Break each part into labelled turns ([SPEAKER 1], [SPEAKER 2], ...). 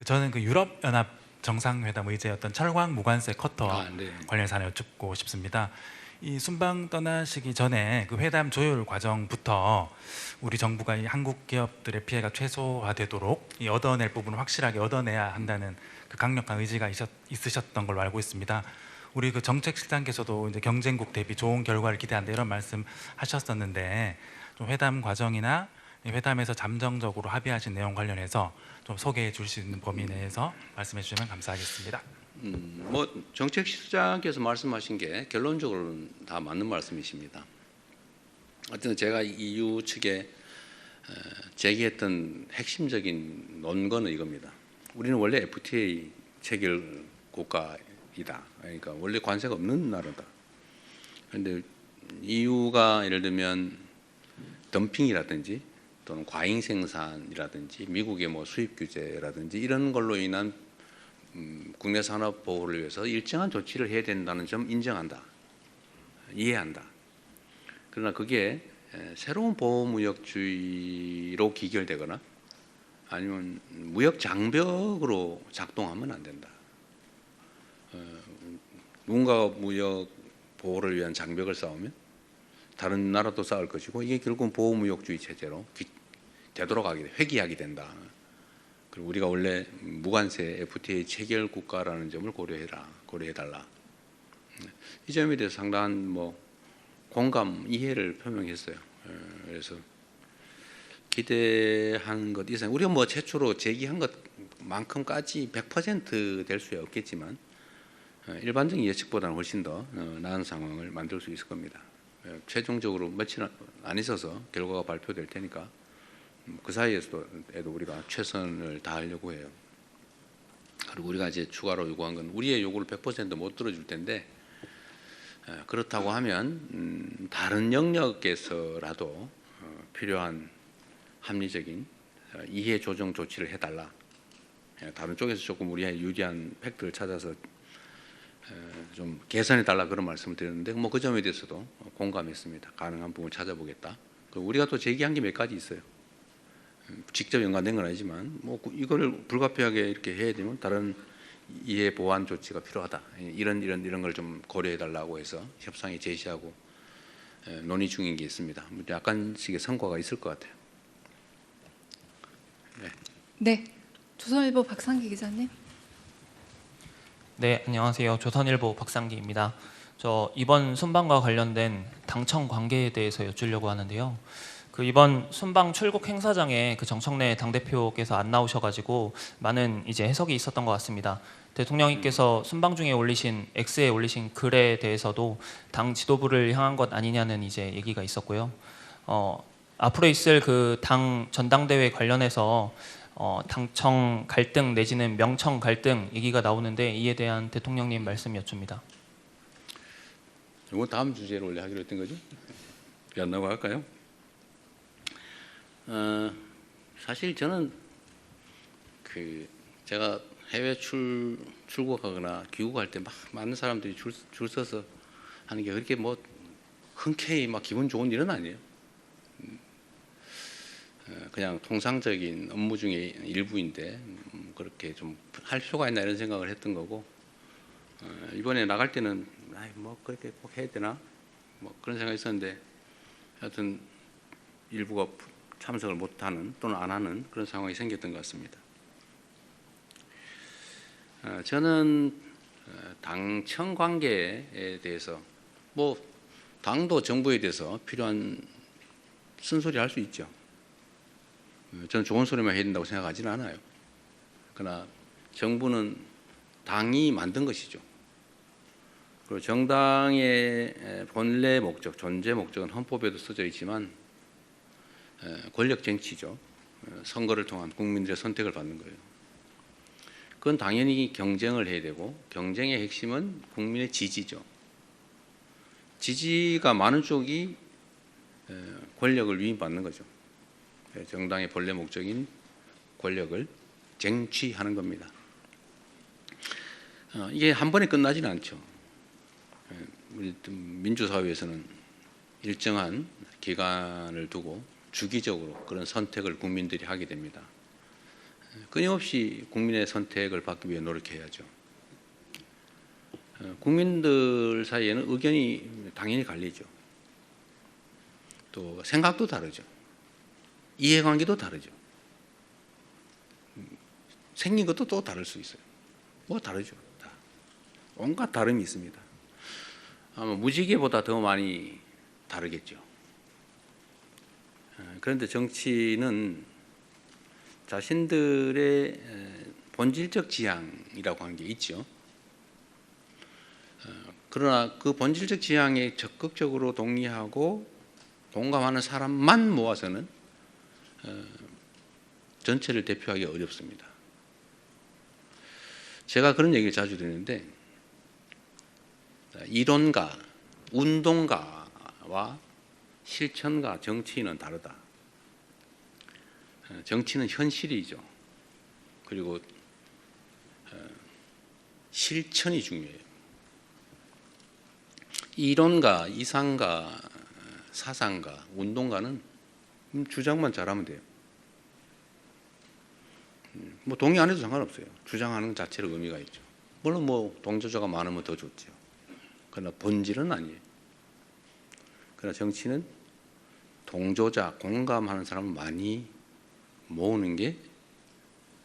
[SPEAKER 1] 저는 그 유럽연합 정상회담 의제 어떤 철광 무관세 커터
[SPEAKER 2] 네.
[SPEAKER 1] 관련해서 하나 여쭙고 싶습니다. 이 순방 떠나시기 전에 그 회담 조율 과정부터 우리 정부가 이 한국 기업들의 피해가 최소화되도록 이 얻어낼 부분을 확실하게 얻어내야 한다는 그 강력한 의지가 있으셨던 걸로 알고 있습니다. 우리 그 정책실장께서도 이제 경쟁국 대비 좋은 결과를 기대한다 이런 말씀하셨었는데 좀 회담 과정이나 이 회담에서 잠정적으로 합의하신 내용 관련해서 좀 소개해 줄 수 있는 범위 내에서 말씀해 주시면 감사하겠습니다.
[SPEAKER 2] 뭐 정책실장께서 말씀하신 게 결론적으로는 다 맞는 말씀이십니다. 하여튼 제가 EU 측에 제기했던 핵심적인 논거는 이겁니다. 우리는 원래 FTA 체결 국가이다. 그러니까 원래 관세가 없는 나라다. 그런데 EU가 예를 들면 덤핑이라든지 또는 과잉 생산이라든지 미국의 뭐 수입 규제라든지 이런 걸로 인한 국내 산업 보호를 위해서 일정한 조치를 해야 된다는 점 인정한다. 이해한다. 그러나 그게 새로운 보호무역주의로 기결되거나 아니면 무역 장벽으로 작동하면 안 된다. 누군가가 무역 보호를 위한 장벽을 쌓으면 다른 나라도 쌓을 것이고 이게 결국은 보호무역주의 체제로 되돌아가게 회귀하게 된다. 그리고 우리가 원래 무관세 FTA 체결 국가라는 점을 고려해달라. 이 점에 대해서 상당한 뭐 공감, 이해를 표명했어요. 그래서 기대한 것 이상 우리가 뭐 최초로 제기한 것만큼까지 100% 될 수야 없겠지만 일반적인 예측보다는 훨씬 더 나은 상황을 만들 수 있을 겁니다. 최종적으로 며칠 안 있어서 결과가 발표될 테니까 그 사이에서도 우리가 최선을 다하려고 해요. 그리고 우리가 이제 추가로 요구한 건 우리의 요구를 100%못 들어줄 텐데 그렇다고 하면 다른 영역에서라도 필요한 합리적인 이해 조정 조치를 해달라. 다른 쪽에서 조금 우리의 유리한 팩트를 찾아서 좀 개선해달라 그런 말씀을 드렸는데 뭐 그 점에 대해서도 공감했습니다. 가능한 부분을 찾아보겠다. 우리가 또 제기한 게 몇 가지 있어요. 직접 연관된 건 아니지만 뭐 이거를 불가피하게 이렇게 해야 되면 다른 이해 보완 조치가 필요하다. 이런 걸 좀 고려해 달라고 해서 협상에 제시하고 논의 중인 게 있습니다. 약간씩의 성과가 있을 것 같아요. 네.
[SPEAKER 3] 네, 조선일보 박상기 기자님.
[SPEAKER 4] 네, 안녕하세요. 조선일보 박상기입니다. 저 이번 순방과 관련된 당청 관계에 대해서 여쭈려고 하는데요. 그 이번 순방 출국 행사장에 그 정청래 당대표께서 안 나오셔가지고 많은 이제 해석이 있었던 것 같습니다. 대통령님께서 순방 중에 X에 올리신 글에 대해서도 당 지도부를 향한 것 아니냐는 이제 얘기가 있었고요. 앞으로 있을 그 당 전당대회 관련해서 당청 갈등 내지는 명청 갈등 얘기가 나오는데 이에 대한 대통령님 말씀 여쭙니다.
[SPEAKER 2] 이거 다음 주제로 원래 하기로 했던 거죠? 안 나갈까요? 사실 저는 제가 해외 출국하거나 귀국할 때 막 많은 사람들이 줄 서서 하는 게 그렇게 뭐 흔쾌히 막 기분 좋은 일은 아니에요. 그냥 통상적인 업무 중에 일부인데 그렇게 좀 할 필요가 있나 이런 생각을 했던 거고 이번에 나갈 때는 뭐 그렇게 꼭 해야 되나 뭐 그런 생각이 있었는데 하여튼 일부가 참석을 못하는 또는 안 하는 그런 상황이 생겼던 것 같습니다. 저는 당청 관계에 대해서 뭐 당도 정부에 대해서 필요한 쓴소리 할 수 있죠. 저는 좋은 소리만 해야 된다고 생각하지는 않아요. 그러나 정부는 당이 만든 것이죠. 그리고 정당의 본래 목적, 존재 목적은 헌법에도 써져 있지만 권력 쟁취죠. 선거를 통한 국민들의 선택을 받는 거예요. 그건 당연히 경쟁을 해야 되고 경쟁의 핵심은 국민의 지지죠. 지지가 많은 쪽이 권력을 위임받는 거죠. 정당의 본래 목적인 권력을 쟁취하는 겁니다. 이게 한 번에 끝나지는 않죠. 우리 민주사회에서는 일정한 기간을 두고 주기적으로 그런 선택을 국민들이 하게 됩니다. 끊임없이 국민의 선택을 받기 위해 노력해야죠. 국민들 사이에는 의견이 당연히 갈리죠. 또 생각도 다르죠. 이해관계도 다르죠. 생긴 것도 또 다를 수 있어요. 뭐 다르죠. 다. 온갖 다름이 있습니다. 아마 무지개보다 더 많이 다르겠죠. 그런데 정치는 자신들의 본질적 지향이라고 하는 게 있죠. 그러나 그 본질적 지향에 적극적으로 동의하고 공감하는 사람만 모아서는 전체를 대표하기 어렵습니다. 제가 그런 얘기를 자주 드리는데 이론가, 운동가와 실천가, 정치인은 다르다. 정치는 현실이죠. 그리고 실천이 중요해요. 이론가, 이상가, 사상가, 운동가는 주장만 잘하면 돼요. 뭐 동의 안 해도 상관없어요. 주장하는 자체로 의미가 있죠. 물론 뭐 동조자가 많으면 더 좋죠. 그러나 본질은 아니에요. 그러나 정치는 동조자, 공감하는 사람을 많이 모으는 게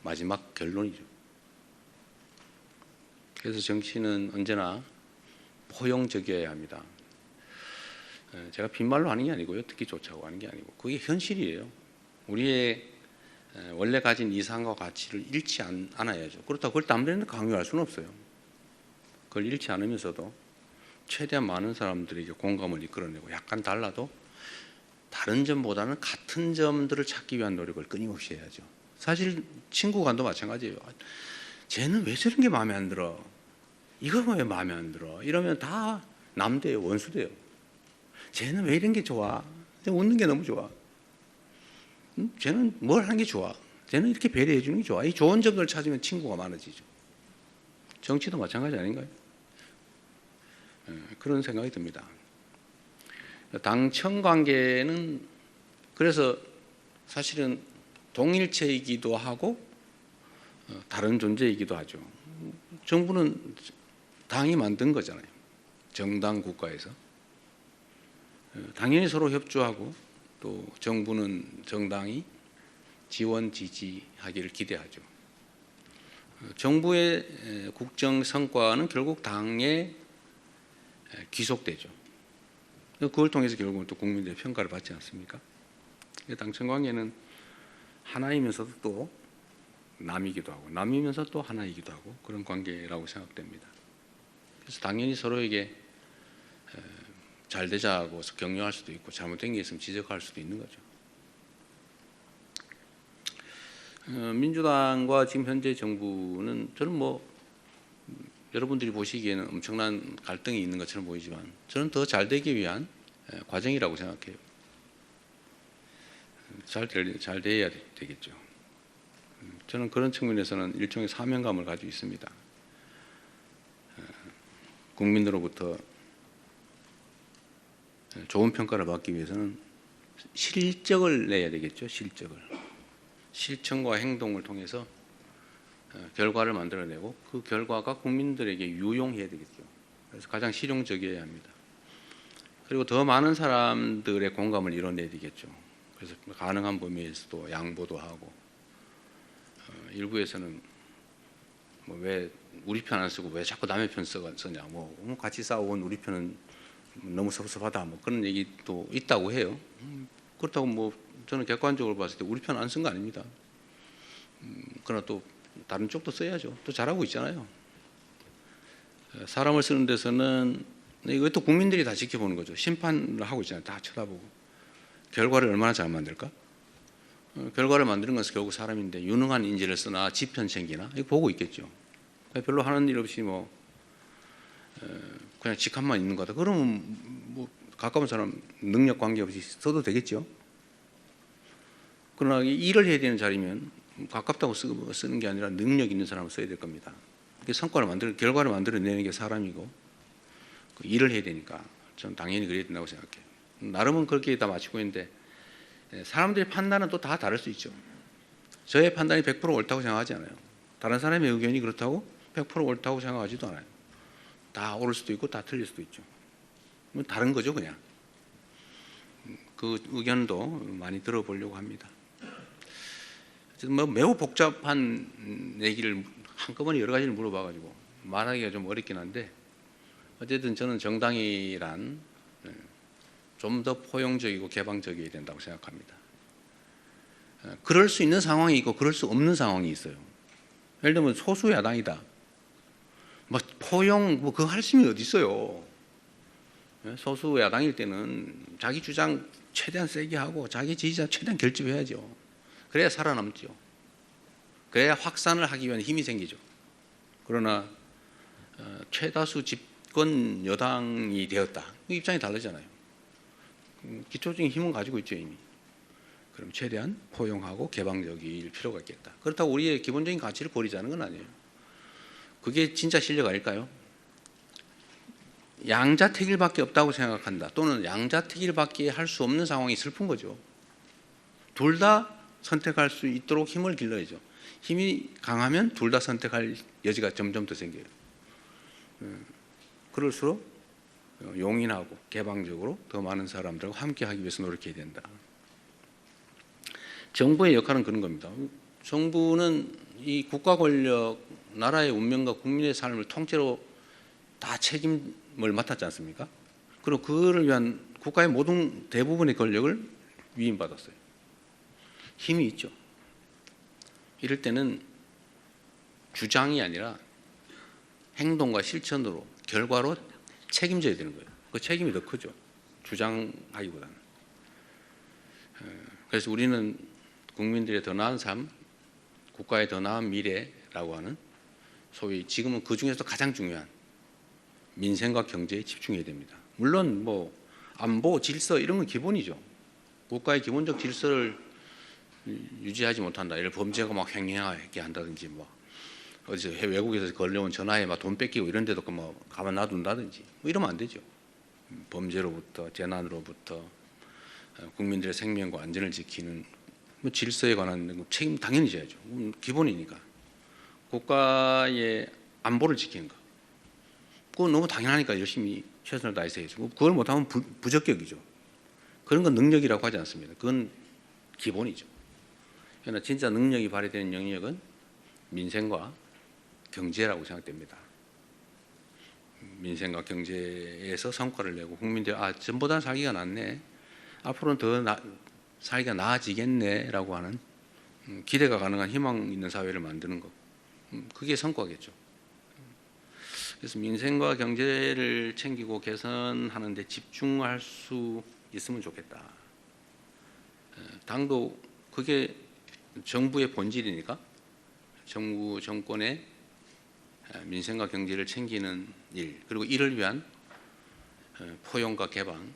[SPEAKER 2] 마지막 결론이죠. 그래서 정치는 언제나 포용적이어야 합니다. 제가 빈말로 하는 게 아니고요. 듣기 좋자고 하는 게 아니고 그게 현실이에요. 우리의 원래 가진 이상과 가치를 잃지 않아야죠. 그렇다고 그걸 담대히 강요할 수는 없어요. 그걸 잃지 않으면서도 최대한 많은 사람들에게 공감을 이끌어내고 약간 달라도 다른 점보다는 같은 점들을 찾기 위한 노력을 끊임없이 해야죠. 사실 친구 간도 마찬가지예요. 쟤는 왜 저런 게 마음에 안 들어? 이거 왜 마음에 안 들어? 이러면 다 남대요, 원수대요. 쟤는 왜 이런 게 좋아? 웃는 게 너무 좋아. 쟤는 뭘 하는 게 좋아? 쟤는 이렇게 배려해 주는 게 좋아. 이 좋은 점들을 찾으면 친구가 많아지죠. 정치도 마찬가지 아닌가요? 그런 생각이 듭니다. 당청 관계는 그래서 사실은 동일체이기도 하고 다른 존재이기도 하죠. 정부는 당이 만든 거잖아요. 정당 국가에서. 당연히 서로 협조하고 또 정부는 정당이 지원 지지하기를 기대하죠. 정부의 국정 성과는 결국 당에 귀속되죠. 그걸 통해서 결국은 또 국민들의 평가를 받지 않습니까? 당청 관계는 하나이면서도 또 남이기도 하고 남이면서 또 하나이기도 하고 그런 관계라고 생각됩니다. 그래서 당연히 서로에게 잘 되자고 격려할 수도 있고 잘못된 게 있으면 지적할 수도 있는 거죠. 민주당과 지금 현재 정부는 저는 뭐 여러분들이 보시기에는 엄청난 갈등이 있는 것처럼 보이지만 저는 더 잘 되기 위한 과정이라고 생각해요. 잘 돼야 되겠죠. 저는 그런 측면에서는 일종의 사명감을 가지고 있습니다. 국민으로부터 좋은 평가를 받기 위해서는 실적을 내야 되겠죠. 실천과 행동을 통해서 결과를 만들어내고 그 결과가 국민들에게 유용해야 되겠죠. 그래서 가장 실용적이어야 합니다. 그리고 더 많은 사람들의 공감을 이뤄내야 되겠죠. 그래서 가능한 범위에서도 양보도 하고 일부에서는 뭐 왜 우리 편 안 쓰고 왜 자꾸 남의 편 쓰냐 뭐 같이 싸워온 우리 편은 너무 섭섭하다 뭐 그런 얘기도 있다고 해요. 그렇다고 뭐 저는 객관적으로 봤을 때 우리 편 안 쓴 거 아닙니다. 그러나 또 다른 쪽도 써야죠. 또 잘하고 있잖아요. 사람을 쓰는 데서는 이것도 국민들이 다 지켜보는 거죠. 심판을 하고 있잖아요. 다 쳐다보고 결과를 얼마나 잘 만들까? 결과를 만드는 것은 결국 사람인데 유능한 인재를 쓰나 지편 챙기나 이거 보고 있겠죠. 별로 하는 일 없이 뭐 그냥 직함만 있는 거다. 그러면 뭐 가까운 사람 능력 관계없이 써도 되겠죠. 그러나 일을 해야 되는 자리면 가깝다고 쓰는 게 아니라 능력 있는 사람을 써야 될 겁니다. 결과를 만들어내는 게 사람이고 그 일을 해야 되니까 저는 당연히 그래야 된다고 생각해요. 나름은 그렇게 다 맞추고 있는데 사람들의 판단은 또 다 다를 수 있죠. 저의 판단이 100% 옳다고 생각하지 않아요. 다른 사람의 의견이 그렇다고 100% 옳다고 생각하지도 않아요. 다 옳을 수도 있고 다 틀릴 수도 있죠. 뭐 다른 거죠, 그냥. 그 의견도 많이 들어보려고 합니다. 어쨌든 뭐 매우 복잡한 얘기를 한꺼번에 여러 가지를 물어봐가지고 말하기가 좀 어렵긴 한데, 어쨌든 저는 정당이란 좀 더 포용적이고 개방적이어야 된다고 생각합니다. 그럴 수 있는 상황이 있고 그럴 수 없는 상황이 있어요. 예를 들면 소수 야당이다. 뭐 포용 뭐 그거 할 힘이 어디 있어요. 소수 야당일 때는 자기 주장 최대한 세게 하고 자기 지지자 최대한 결집해야죠. 그래야 살아남죠. 그래야 확산을 하기 위한 힘이 생기죠. 그러나 최다수 집권 여당이 되었다. 입장이 다르잖아요. 기초적인 힘은 가지고 있죠, 이미. 그럼 최대한 포용하고 개방적일 필요가 있겠다. 그렇다고 우리의 기본적인 가치를 버리자는 건 아니에요. 그게 진짜 실력 아닐까요? 양자택일밖에 없다고 생각한다. 또는 양자택일밖에 할 수 없는 상황이 슬픈 거죠. 둘 다 선택할 수 있도록 힘을 길러야죠. 힘이 강하면 둘 다 선택할 여지가 점점 더 생겨요. 그럴수록 용인하고 개방적으로 더 많은 사람들과 함께하기 위해서 노력해야 된다. 정부의 역할은 그런 겁니다. 정부는 이 국가 권력, 나라의 운명과 국민의 삶을 통째로 다 책임을 맡았지 않습니까? 그리고 그를 위한 국가의 모든 대부분의 권력을 위임받았어요. 힘이 있죠. 이럴 때는 주장이 아니라 행동과 실천으로, 결과로 책임져야 되는 거예요. 그 책임이 더 크죠. 주장하기보다는. 그래서 우리는 국민들의 더 나은 삶, 국가의 더 나은 미래라고 하는 소위 지금은 그 중에서 가장 중요한 민생과 경제에 집중해야 됩니다. 물론 뭐 안보, 질서 이런 건 기본이죠. 국가의 기본적 질서를 유지하지 못한다. 예를 들어 범죄가 막 횡행하게 한다든지, 뭐 어디서 외국에서 걸려온 전화에 막 돈 뺏기고 이런 데도 뭐 가만 놔둔다든지, 뭐 이러면 안 되죠. 범죄로부터 재난으로부터 국민들의 생명과 안전을 지키는 뭐 질서에 관한 책임 당연히 져야죠. 기본이니까. 국가의 안보를 지키는 거. 그건 너무 당연하니까 열심히 최선을 다해서 해야죠. 그걸 못하면 부적격이죠. 그런 건 능력이라고 하지 않습니다. 그건 기본이죠. 그러나 진짜 능력이 발휘되는 영역은 민생과 경제라고 생각됩니다. 민생과 경제에서 성과를 내고 국민들이 전보다 살기가 낫네, 앞으로는 더 살기가 나아지겠네라고 하는 기대가 가능한 희망 있는 사회를 만드는 것, 그게 성과겠죠. 그래서 민생과 경제를 챙기고 개선하는 데 집중할 수 있으면 좋겠다. 당도 그게 정부의 본질이니까 정부 정권의 민생과 경제를 챙기는 일, 그리고 이를 위한 포용과 개방,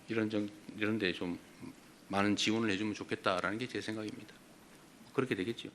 [SPEAKER 2] 이런 데 좀 많은 지원을 해주면 좋겠다라는 게 제 생각입니다. 그렇게 되겠죠.